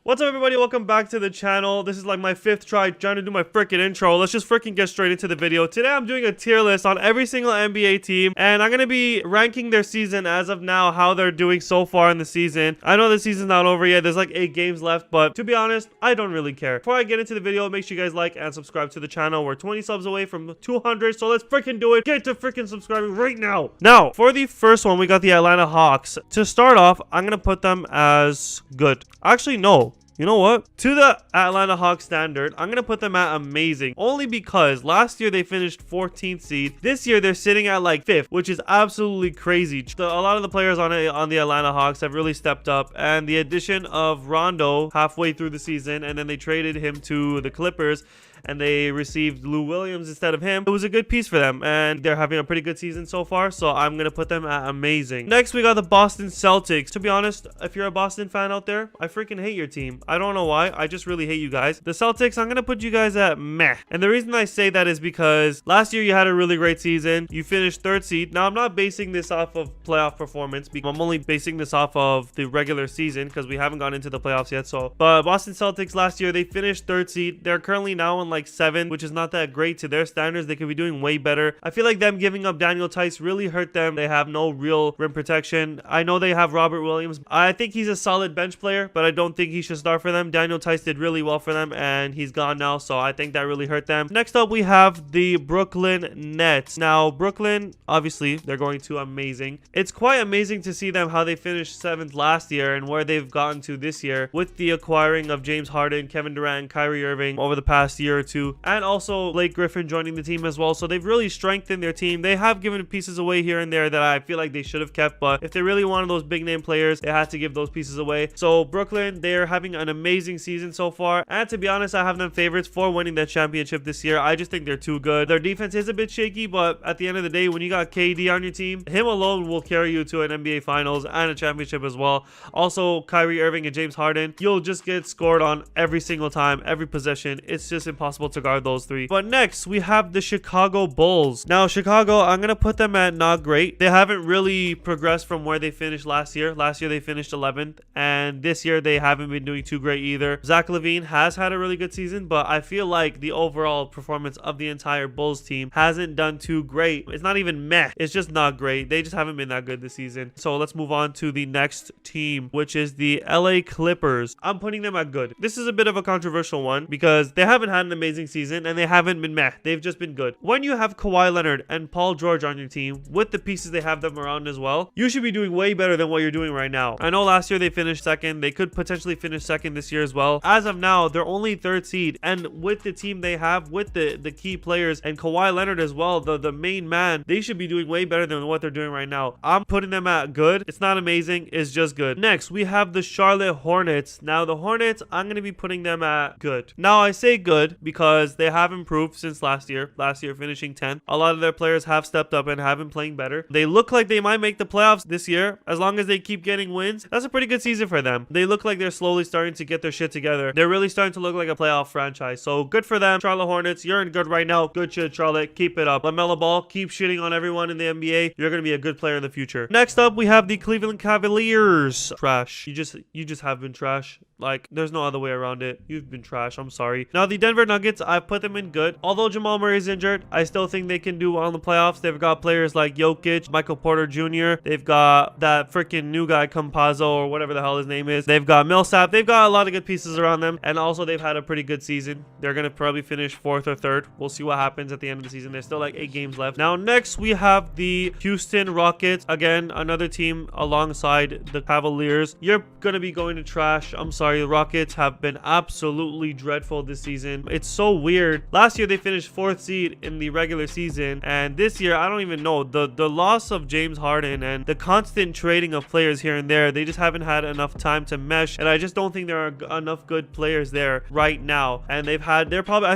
What's up, everybody? Welcome back to the channel. This is like my 5th try trying to do my freaking intro. Let's just freaking get straight into the video. Today I'm doing a tier list on every single NBA team, and I'm gonna be ranking their season as of now, how they're doing so far in the season. I know the season's not over yet. There's like 8 games left, but to be honest, I don't really care. Before I get into the video, make sure you guys like and subscribe to the channel. We're 20 subs away from 200, so let's freaking do it. Get to freaking subscribing right now. Now, for the first one, we got the Atlanta Hawks. To start off, I'm gonna put them as good. Actually, no. You know what? To the Atlanta Hawks standard, I'm going to put them at amazing. Only because last year they finished 14th seed. This year they're sitting at like 5th, which is absolutely crazy. A lot of the players on the Atlanta Hawks have really stepped up. And the addition of Rondo halfway through the season, and then they traded him to the Clippers, and they received Lou Williams instead of him. It was a good piece for them, and they're having a pretty good season so far, so I'm going to put them at amazing. Next, we got the Boston Celtics. To be honest, if you're a Boston fan out there, I freaking hate your team. I don't know why. I just really hate you guys. The Celtics, I'm going to put you guys at meh. And the reason I say that is because last year you had a really great season. You finished 3rd seed. Now, I'm not basing this off of playoff performance. I'm only basing this off of the regular season because we haven't gone into the playoffs yet. But Boston Celtics last year, they finished 3rd seed. They're currently now in like 7, which is not that great to their standards. They could be doing way better. I feel like them giving up Daniel Tice really hurt them. They have no real rim protection. I know they have Robert Williams. I think he's a solid bench player, but I don't think he should start for them. Daniel Tice did really well for them, and he's gone now, so I think that really hurt them. Next up, we have the Brooklyn Nets. Now, Brooklyn, obviously, they're going to amazing. It's quite amazing to see them how they finished 7th last year and where they've gotten to this year with the acquiring of James Harden, Kevin Durant, Kyrie Irving over the past year or two. And also Blake Griffin joining the team as well. So they've really strengthened their team. They have given pieces away here and there that I feel like they should have kept. But if they really wanted those big name players, they had to give those pieces away. So Brooklyn, they're having an amazing season so far. And to be honest, I have them favorites for winning that championship this year. I just think they're too good. Their defense is a bit shaky, but at the end of the day, when you got KD on your team, him alone will carry you to an NBA Finals and a championship as well. Also, Kyrie Irving and James Harden, you'll just get scored on every single time, every possession. It's just impossible to guard those three. But next, we have the Chicago Bulls. Now, Chicago, I'm going to put them at not great. They haven't really progressed from where they finished last year. Last year, they finished 11th, and this year, they haven't been doing too great either. Zach LaVine has had a really good season, but I feel like the overall performance of the entire Bulls team hasn't done too great. It's not even meh. It's just not great. They just haven't been that good this season. So let's move on to the next team, which is the LA Clippers. I'm putting them at good. This is a bit of a controversial one because they haven't had an amazing season and they haven't been meh. They've just been good. When you have Kawhi Leonard and Paul George on your team with the pieces they have them around as well, you should be doing way better than what you're doing right now. I know last year they finished 2nd. They could potentially finish 2nd this year as well. As of now, they're only 3rd seed, and with the team they have, with the key players and Kawhi Leonard as well, the main man, they should be doing way better than what they're doing right now. I'm putting them at good. It's not amazing. It's just good. Next, we have the Charlotte Hornets. Now, the Hornets, I'm going to be putting them at good. Now, I say good because they have improved since last year. Last year, finishing 10th. A lot of their players have stepped up and have been playing better. They look like they might make the playoffs this year. As long as they keep getting wins, that's a pretty good season for them. They look like they're slowly starting to get their shit together. They're really starting to look like a playoff franchise. So good for them. Charlotte Hornets, you're in good right now. Good shit, Charlotte. Keep it up. LaMelo Ball, keep shitting on everyone in the NBA. You're going to be a good player in the future. Next up, we have the Cleveland Cavaliers. Trash. You just have been trash. Like, there's no other way around it. You've been trash. I'm sorry. Now, the Denver Nuggets, I put them in good. Although Jamal Murray is injured, I still think they can do well in the playoffs. They've got players like Jokic, Michael Porter Jr. They've got that freaking new guy, Campazzo, or whatever the hell his name is. They've got Millsap. They've got a lot of good pieces around them. And also, they've had a pretty good season. They're going to probably finish 4th or 3rd. We'll see what happens at the end of the season. There's still like 8 games left. Now, next, we have the Houston Rockets. Again, another team alongside the Cavaliers. You're going to be going to trash. I'm sorry. The Rockets have been absolutely dreadful this season. It's so weird. Last year, they finished 4th seed in the regular season. And this year, I don't even know. The loss of James Harden and the constant trading of players here and there, they just haven't had enough time to mesh. And I just don't think there are enough good players there right now. And I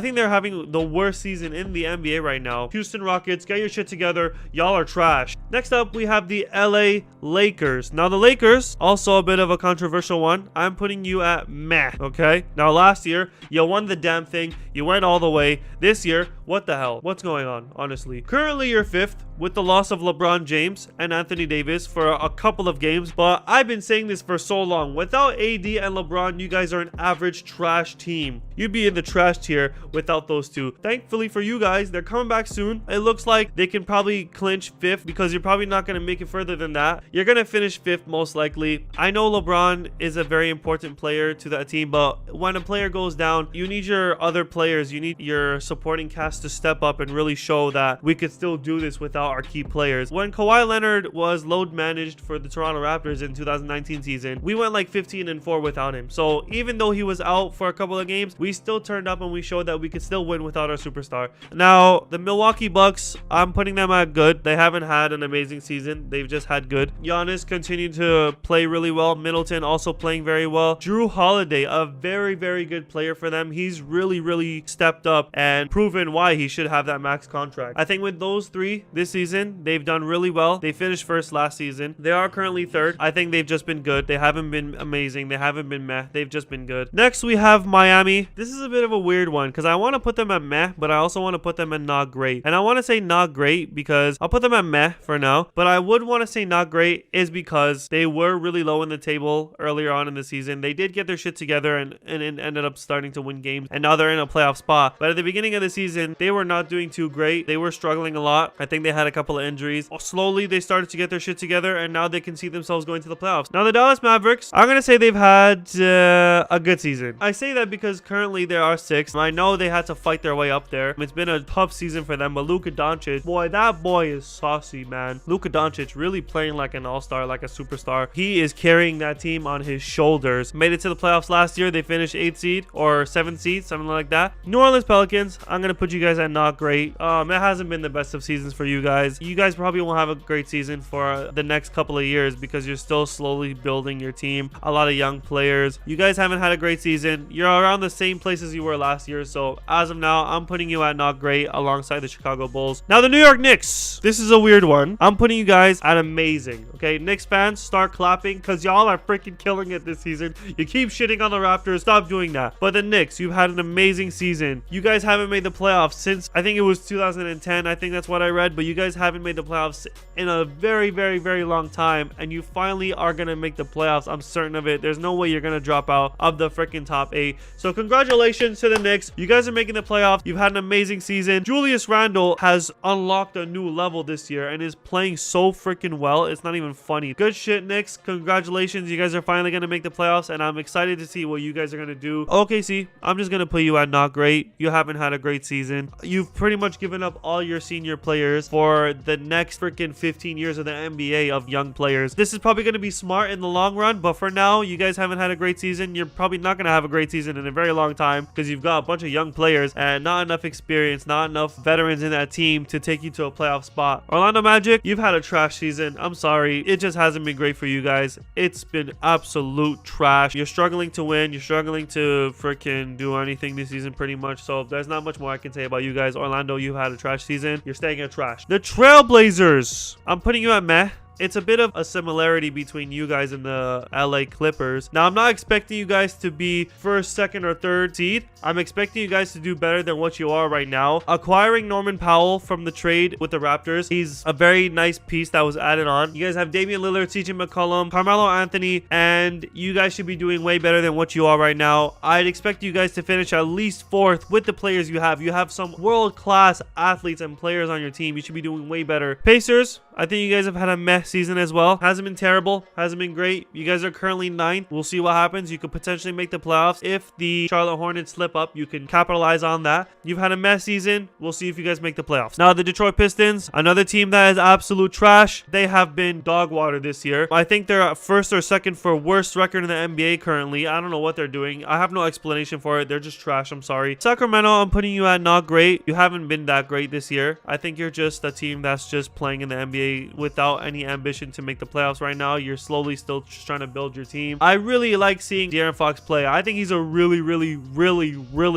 think they're having the worst season in the NBA right now. Houston Rockets, get your shit together. Y'all are trash. Next up, we have the LA Lakers. Now, the Lakers, also a bit of a controversial one. I'm putting you at meh, okay? Now, last year, you won the damn thing. You went all the way. This year, what the hell? What's going on, honestly? Currently, you're 5th with the loss of LeBron James and Anthony Davis for a couple of games, but I've been saying this for so long. Without AD and LeBron, you guys are an average trash team. You'd be in the trash tier without those two. Thankfully for you guys, they're coming back soon. It looks like they can probably clinch 5th because you're probably not going to make it further than that. You're going to finish 5th most likely. I know LeBron is a very important player to that team, but when a player goes down, you need your other players, you need your supporting cast to step up and really show that we could still do this without our key players. When Kawhi Leonard was load managed for the Toronto Raptors in 2019 season, we went like 15-4 without him. So even though he was out for a couple of games, we still turned up and we showed that we could still win without our superstar. Now, the Milwaukee Bucks, I'm putting them at good. They haven't had an amazing season. They've just had good. Giannis continued to play really well. Middleton also playing very well. Drew Holiday, a very, very good player for them. He's really stepped up and proven why he should have that max contract. I think with those three this season, they've done really well. They finished 1st last season. They are currently 3rd. I think they've just been good. They haven't been amazing. They haven't been meh. They've just been good. Next, we have Miami. This is a bit of a weird one because I want to put them at meh, but I also want to put them at not great. And I want to say not great because I'll put them at meh for now, but I would want to say not great is because they were really low in the table earlier on in the season. They did get their shit together and ended up starting to win games, and now they're in a playoff spot. But at the beginning of the season, they were not doing too great. They were struggling a lot. I think they had a couple of injuries. Slowly, they started to get their shit together, and now they can see themselves going to the playoffs. Now, the Dallas Mavericks, I'm going to say they've had a good season. I say that because currently they are 6th. I know they had to fight their way up there. It's been a tough season for them, but Luka Doncic, boy, that boy is saucy, man. Luka Doncic really playing like an all-star, like a superstar. He is carrying that team on his shoulders. Made it to the playoffs last year. They finished 8th seed or 7th seed, something like that. New Orleans Pelicans, I'm going to put you guys at not great. It hasn't been the best of seasons for you guys. You guys probably won't have a great season for the next couple of years because you're still slowly building your team. A lot of young players. You guys haven't had a great season. You're around the same place as you were last year. So as of now, I'm putting you at not great alongside the Chicago Bulls. Now, the New York Knicks. This is a weird one. I'm putting you guys at amazing. Okay, Knicks fans, start clapping because y'all are freaking killing it this season. You keep shitting on the Raptors. Stop doing that. But the Knicks, you've had an amazing season. You guys haven't made the playoffs since, I think it was 2010. I think that's what I read. But you guys haven't made the playoffs in a very long time. And you finally are going to make the playoffs. I'm certain of it. There's no way you're going to drop out of the freaking top 8. So congratulations to the Knicks. You guys are making the playoffs. You've had an amazing season. Julius Randle has unlocked a new level this year and is playing so freaking well. It's not even funny. Good shit, Knicks. Congratulations. You guys are finally going to make the playoffs, and I'm excited to see what you guys are going to do. OKC, I'm just going to put you at not great. You haven't had a great season. You've pretty much given up all your senior players for the next freaking 15 years of the NBA of young players. This is probably going to be smart in the long run, but for now, you guys haven't had a great season. You're probably not going to have a great season in a very long time because you've got a bunch of young players and not enough experience, not enough veterans in that team to take you to a playoff spot. Orlando Magic, you've had a trash season. I'm sorry. It just hasn't been great for you guys. It's been absolute trash. You're struggling to win. You're struggling to freaking do anything this season pretty much. So there's not much more I can say about you guys. Orlando, you've had a trash season. You're staying at trash. The Trailblazers, I'm putting you at meh. It's a bit of a similarity between you guys and the LA Clippers. Now, I'm not expecting you guys to be 1st, 2nd, or 3rd seed. I'm expecting you guys to do better than what you are right now. Acquiring Norman Powell from the trade with the Raptors, he's a very nice piece that was added on. You guys have Damian Lillard, CJ McCollum, Carmelo Anthony, and you guys should be doing way better than what you are right now. I'd expect you guys to finish at least 4th with the players you have. You have some world-class athletes and players on your team. You should be doing way better. Pacers, I think you guys have had a meh season as well. Hasn't been terrible. Hasn't been great. You guys are currently 9th. We'll see what happens. You could potentially make the playoffs. If the Charlotte Hornets slip up, you can capitalize on that. You've had a mess season. We'll see if you guys make the playoffs. Now, the Detroit Pistons, another team that is absolute trash. They have been dog water this year. I think they're 1st or 2nd for worst record in the NBA currently. I don't know what they're doing. I have no explanation for it. They're just trash. I'm sorry. Sacramento, I'm putting you at not great. You haven't been that great this year. I think you're just a team that's just playing in the NBA without any ambition to make the playoffs right now. You're slowly still just trying to build your team. I really like seeing De'Aaron Fox play. I think he's a really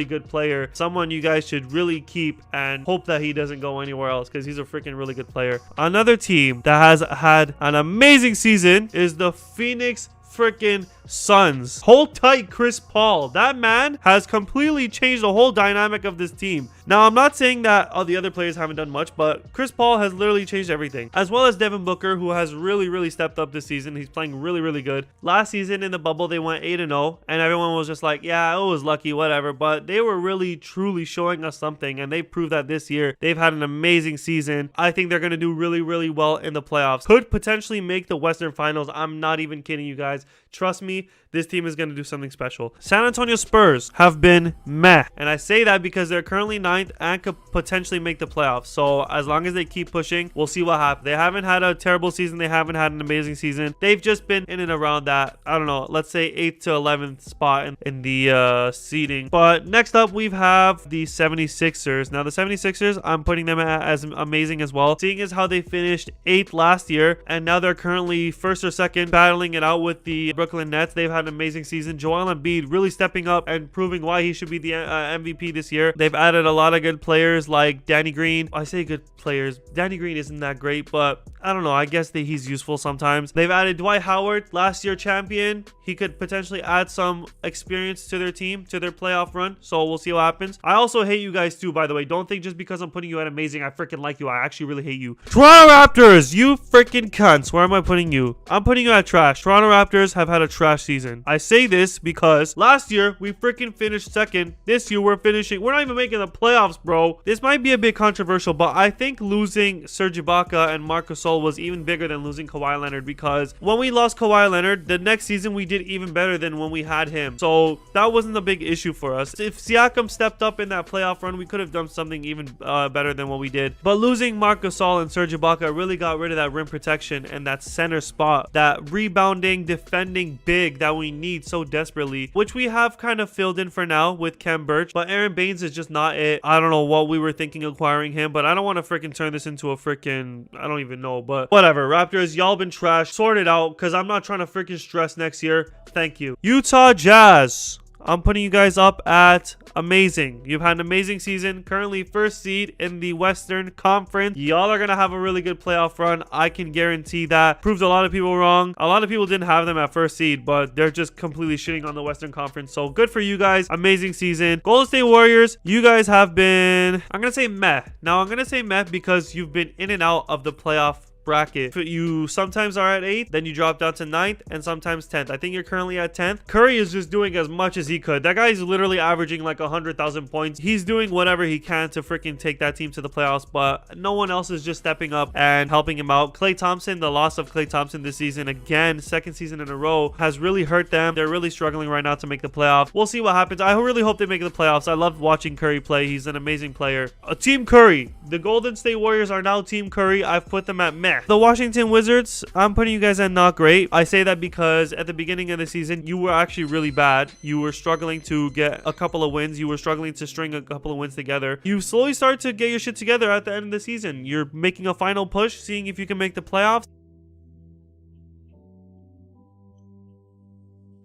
good player. Someone you guys should really keep and hope that he doesn't go anywhere else because he's a freaking really good player. Another team that has had an amazing season is the Phoenix freaking Suns. Hold tight, Chris Paul. That man has completely changed the whole dynamic of this team. Now, I'm not saying that all the other players haven't done much, but Chris Paul has literally changed everything. As well as Devin Booker, who has really stepped up this season. He's playing really good. Last season in the bubble, they went 8-0, and everyone was just like, yeah, it was lucky, whatever. But they were really, truly showing us something, and they proved that this year. They've had an amazing season. I think they're going to do really well in the playoffs. Could potentially make the Western Finals. I'm not even kidding you guys. Trust me, this team is going to do something special. San Antonio Spurs have been meh. And I say that because they're currently 9th and could potentially make the playoffs. So as long as they keep pushing, we'll see what happens. They haven't had a terrible season. They haven't had an amazing season. They've just been in and around that, I don't know, let's say 8th to 11th spot in the seeding. But next up, we have the 76ers. Now, the 76ers, I'm putting them as amazing as well. Seeing as how they finished 8th last year, and now they're currently 1st or 2nd, battling it out with the Brooklyn Nets. They've had an amazing season. Joel Embiid really stepping up and proving why he should be the MVP this year. They've added a lot of good players like Danny Green. I say good players. Danny Green isn't that great, but I don't know. I guess that he's useful sometimes. They've added Dwight Howard, last year champion. He could potentially add some experience to their team, to their playoff run. So we'll see what happens. I also hate you guys too, by the way. Don't think just because I'm putting you at amazing, I freaking like you. I actually really hate you. Toronto Raptors, you freaking cunts. Where am I putting you? I'm putting you at trash. Toronto Raptors have had a trash season. I say this because last year we freaking finished 2nd. This year we're not even making the playoffs, bro. This might be a bit controversial, but I think losing Serge Ibaka and Marc Gasol was even bigger than losing Kawhi Leonard, because when we lost Kawhi Leonard, the next season we did even better than when we had him. So that wasn't a big issue for us. If Siakam stepped up in that playoff run, we could have done something even better than what we did. But losing Marc Gasol and Serge Ibaka really got rid of that rim protection and that center spot, that rebounding, defending big that we need so desperately, which we have kind of filled in for now with Kem Birch. But Aaron Baines is just not it. I don't know what we were thinking acquiring him, but I don't want to freaking turn this into a freaking, I don't even know, but whatever. Raptors, y'all been trash. Sort it out, because I'm not trying to freaking stress next year. Thank you. Utah Jazz, I'm putting you guys up at amazing. You've had an amazing season. Currently 1st seed in the Western Conference. Y'all are going to have a really good playoff run. I can guarantee that. Proved a lot of people wrong. A lot of people didn't have them at 1st seed, but they're just completely shitting on the Western Conference. So good for you guys. Amazing season. Golden State Warriors, you guys have been, I'm going to say meh. Now, I'm going to say meh because you've been in and out of the playoff bracket. You sometimes are at 8th, then you drop down to 9th, and sometimes 10th. I think you're currently at 10th. Curry is just doing as much as he could. That guy's literally averaging like 100,000 points. He's doing whatever he can to freaking take that team to the playoffs, but no one else is just stepping up and helping him out. Klay Thompson, the loss of Klay Thompson this season, again, 2nd season in a row, has really hurt them. They're really struggling right now to make the playoffs. We'll see what happens. I really hope they make the playoffs. I love watching Curry play. He's an amazing player. Team Curry. The Golden State Warriors are now Team Curry. I've put them at meh. The Washington Wizards, I'm putting you guys at not great. I say that because at the beginning of the season, you were actually really bad. You were struggling to get a couple of wins. You were struggling to string a couple of wins together. You slowly start to get your shit together at the end of the season. You're making a final push, seeing if you can make the playoffs.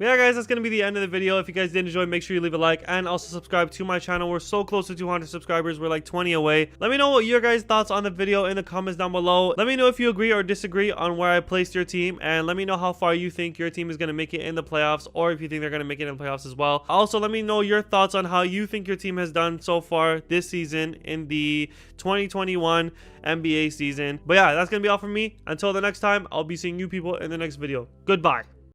Yeah, guys, that's going to be the end of the video. If you guys did enjoy, make sure you leave a like and also subscribe to my channel. We're so close to 200 subscribers. We're like 20 away. Let me know what your guys' thoughts on the video in the comments down below. Let me know if you agree or disagree on where I placed your team, and let me know how far you think your team is going to make it in the playoffs, or if you think they're going to make it in the playoffs as well. Also, let me know your thoughts on how you think your team has done so far this season in the 2021 NBA season. But yeah, that's going to be all from me. Until the next time, I'll be seeing you people in the next video. Goodbye.